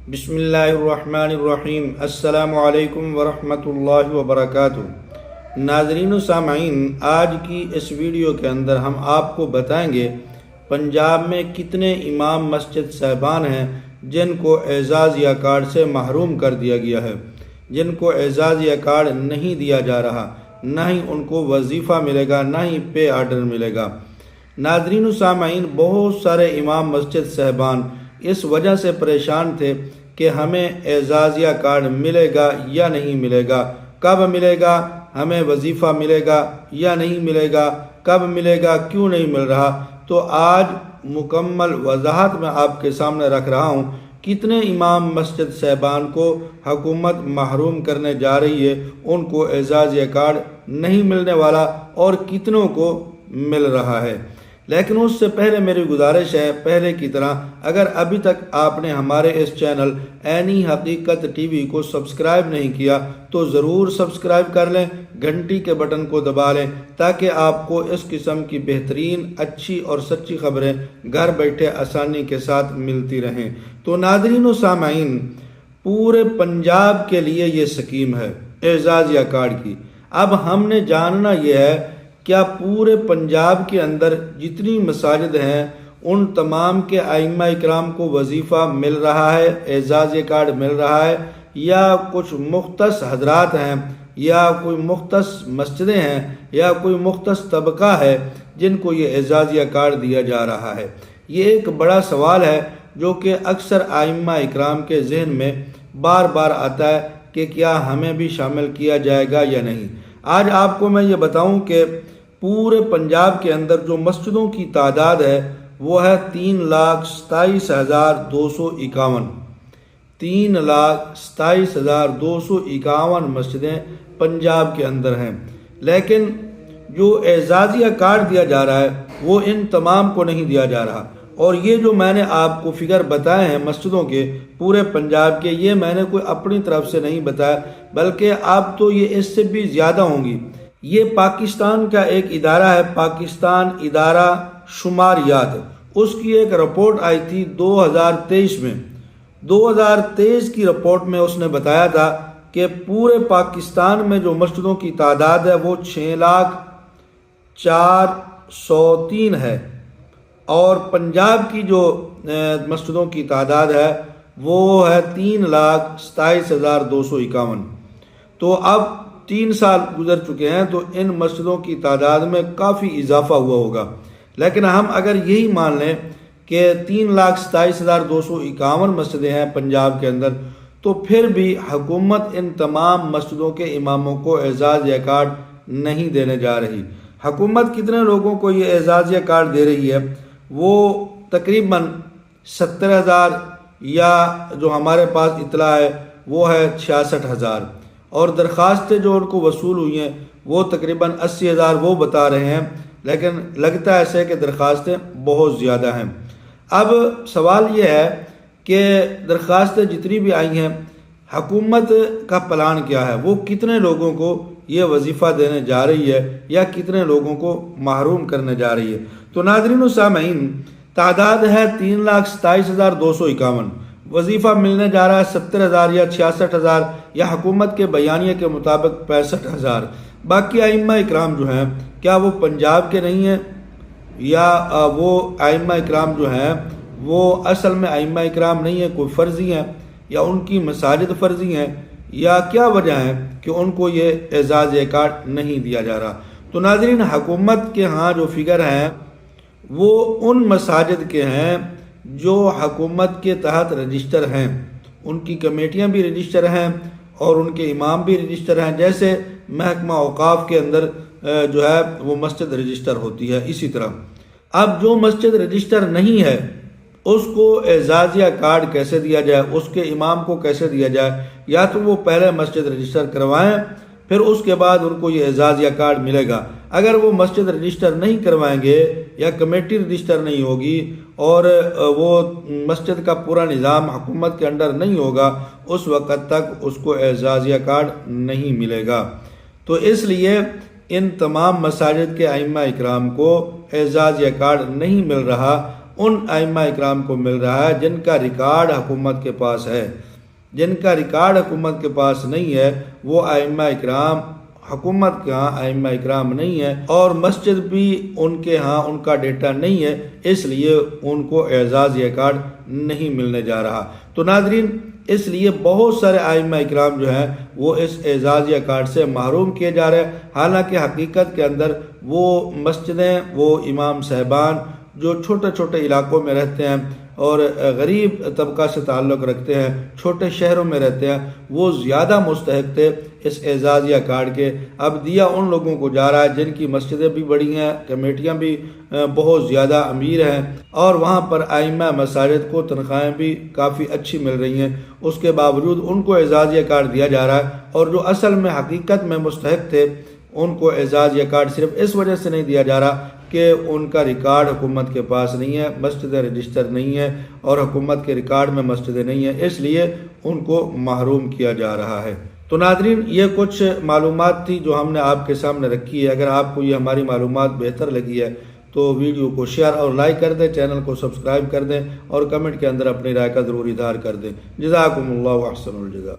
بسم اللہ الرحمن الرحیم۔ السلام علیکم ورحمۃ اللہ وبرکاتہ۔ ناظرین و سامعین، آج کی اس ویڈیو کے اندر ہم آپ کو بتائیں گے پنجاب میں کتنے امام مسجد صاحبان ہیں جن کو اعزازیہ کارڈ سے محروم کر دیا گیا ہے، جن کو اعزازیہ کارڈ نہیں دیا جا رہا، نہ ہی ان کو وظیفہ ملے گا، نہ ہی پے آرڈر ملے گا۔ ناظرین و سامعین، بہت سارے امام مسجد صاحبان اس وجہ سے پریشان تھے کہ ہمیں اعزازیہ کارڈ ملے گا یا نہیں ملے گا، کب ملے گا، ہمیں وظیفہ ملے گا یا نہیں ملے گا، کب ملے گا، کیوں نہیں مل رہا۔ تو آج مکمل وضاحت میں آپ کے سامنے رکھ رہا ہوں کتنے امام مسجد صاحبان کو حکومت محروم کرنے جا رہی ہے، ان کو اعزازیہ کارڈ نہیں ملنے والا اور کتنوں کو مل رہا ہے۔ لیکن اس سے پہلے میری گزارش ہے، پہلے کی طرح اگر ابھی تک آپ نے ہمارے اس چینل عینی حقیقت ٹی وی کو سبسکرائب نہیں کیا تو ضرور سبسکرائب کر لیں، گھنٹی کے بٹن کو دبا لیں تاکہ آپ کو اس قسم کی بہترین، اچھی اور سچی خبریں گھر بیٹھے آسانی کے ساتھ ملتی رہیں۔ تو ناظرین و سامعین، پورے پنجاب کے لیے یہ سکیم ہے اعزازیہ کارڈ کی۔ اب ہم نے جاننا یہ ہے کیا پورے پنجاب کے اندر جتنی مساجد ہیں ان تمام کے ائمہ اکرام کو وظیفہ مل رہا ہے، اعزازیہ کارڈ مل رہا ہے، یا کچھ مختص حضرات ہیں، یا کوئی مختص مسجدیں ہیں، یا کوئی مختص طبقہ ہے جن کو یہ اعزازیہ کارڈ دیا جا رہا ہے۔ یہ ایک بڑا سوال ہے جو کہ اکثر ائمہ اکرام کے ذہن میں بار بار آتا ہے کہ کیا ہمیں بھی شامل کیا جائے گا یا نہیں۔ آج آپ کو میں یہ بتاؤں کہ پورے پنجاب کے اندر جو مسجدوں کی تعداد ہے وہ ہے 3,27,251۔ 3,27,251 مسجدیں پنجاب کے اندر ہیں، لیکن جو اعزازیہ کارڈ دیا جا رہا ہے وہ ان تمام کو نہیں دیا جا رہا۔ اور یہ جو میں نے آپ کو فگر بتائے ہیں مسجدوں کے پورے پنجاب کے، یہ میں نے کوئی اپنی طرف سے نہیں بتایا، بلکہ اب تو یہ اس سے بھی زیادہ ہوں گی۔ یہ پاکستان کا ایک ادارہ ہے، پاکستان ادارہ شماریات، اس کی ایک رپورٹ آئی تھی 2023 میں۔ 2023 کی رپورٹ میں اس نے بتایا تھا کہ پورے پاکستان میں جو مسجدوں کی تعداد ہے وہ 6,04,103 ہے، اور پنجاب کی جو مسجدوں کی تعداد ہے وہ ہے 3,27,251۔ تو اب 3 سال گزر چکے ہیں تو ان مسجدوں کی تعداد میں کافی اضافہ ہوا ہوگا۔ لیکن ہم اگر یہی مان لیں کہ 3,27,251 مسجدیں ہیں پنجاب کے اندر، تو پھر بھی حکومت ان تمام مسجدوں کے اماموں کو اعزازیہ کارڈ نہیں دینے جا رہی۔ حکومت کتنے لوگوں کو یہ اعزازیہ کارڈ دے رہی ہے؟ وہ تقریباً 70,000، یا جو ہمارے پاس اطلاع ہے وہ ہے 66,000، اور درخواستیں جو ان کو وصول ہوئی ہیں وہ تقریباً 80,000 وہ بتا رہے ہیں، لیکن لگتا ہے ایسے کہ درخواستیں بہت زیادہ ہیں۔ اب سوال یہ ہے کہ درخواستیں جتنی بھی آئی ہیں، حکومت کا پلان کیا ہے؟ وہ کتنے لوگوں کو یہ وظیفہ دینے جا رہی ہے یا کتنے لوگوں کو محروم کرنے جا رہی ہے؟ تو ناظرین و سامعین، تعداد ہے 3,27,251، وظیفہ ملنے جا رہا ہے 70,000 یا 66,000، یا حکومت کے بیانیے کے مطابق 65,000۔ باقی ائمہ اکرام جو ہیں، کیا وہ پنجاب کے نہیں ہیں، یا وہ ائمہ اکرام جو ہیں وہ اصل میں ائمہ اکرام نہیں ہیں، کوئی فرضی ہیں، یا ان کی مساجد فرضی ہیں، یا کیا وجہ ہے کہ ان کو یہ اعزازیہ کارڈ نہیں دیا جا رہا؟ تو ناظرین، حکومت کے ہاں جو فگر ہیں وہ ان مساجد کے ہیں جو حکومت کے تحت رجسٹر ہیں، ان کی کمیٹیاں بھی رجسٹر ہیں اور ان کے امام بھی رجسٹر ہیں، جیسے محکمہ اوقاف کے اندر جو ہے وہ مسجد رجسٹر ہوتی ہے، اسی طرح۔ اب جو مسجد رجسٹر نہیں ہے اس کو اعزازیہ کارڈ کیسے دیا جائے، اس کے امام کو کیسے دیا جائے؟ یا تو وہ پہلے مسجد رجسٹر کروائیں، پھر اس کے بعد ان کو یہ اعزازیہ کارڈ ملے گا۔ اگر وہ مسجد رجسٹر نہیں کروائیں گے یا کمیٹی رجسٹر نہیں ہوگی اور وہ مسجد کا پورا نظام حکومت کے انڈر نہیں ہوگا، اس وقت تک اس کو اعزازیہ کارڈ نہیں ملے گا۔ تو اس لیے ان تمام مساجد کے ائمہ اکرام کو اعزازیہ کارڈ نہیں مل رہا، ان ائمہ اکرام کو مل رہا ہے جن کا ریکارڈ حکومت کے پاس ہے۔ جن کا ریکارڈ حکومت کے پاس نہیں ہے وہ ائمہ اکرام حکومت کے ہاں ائمہ اکرام نہیں ہے، اور مسجد بھی ان کے ہاں ان کا ڈیٹا نہیں ہے، اس لیے ان کو اعزازیہ کارڈ نہیں ملنے جا رہا۔ تو ناظرین، اس لیے بہت سارے ائمہ اکرام جو ہیں وہ اس اعزازیہ کارڈ سے محروم کیے جا رہے ہیں، حالانکہ حقیقت کے اندر وہ مسجدیں، وہ امام صاحبان جو چھوٹے چھوٹے علاقوں میں رہتے ہیں اور غریب طبقہ سے تعلق رکھتے ہیں، چھوٹے شہروں میں رہتے ہیں، وہ زیادہ مستحق تھے اس اعزازیہ کارڈ کے۔ اب دیا ان لوگوں کو جا رہا ہے جن کی مسجدیں بھی بڑی ہیں، کمیٹیاں بھی بہت زیادہ امیر ہیں، اور وہاں پر ائمہ مساجد کو تنخواہیں بھی کافی اچھی مل رہی ہیں، اس کے باوجود ان کو اعزازیہ کارڈ دیا جا رہا ہے، اور جو اصل میں حقیقت میں مستحق تھے ان کو اعزازیہ کارڈ صرف اس وجہ سے نہیں دیا جا رہا کہ ان کا ریکارڈ حکومت کے پاس نہیں ہے، مسجد رجسٹر نہیں ہے، اور حکومت کے ریکارڈ میں مسجدیں نہیں ہیں، اس لیے ان کو محروم کیا جا رہا ہے۔ تو ناظرین، یہ کچھ معلومات تھی جو ہم نے آپ کے سامنے رکھی ہے۔ اگر آپ کو یہ ہماری معلومات بہتر لگی ہے تو ویڈیو کو شیئر اور لائک کر دیں، چینل کو سبسکرائب کر دیں، اور کمنٹ کے اندر اپنی رائے کا ضرور اظہار کر دیں۔ جزاکم اللہ احسن الجزا۔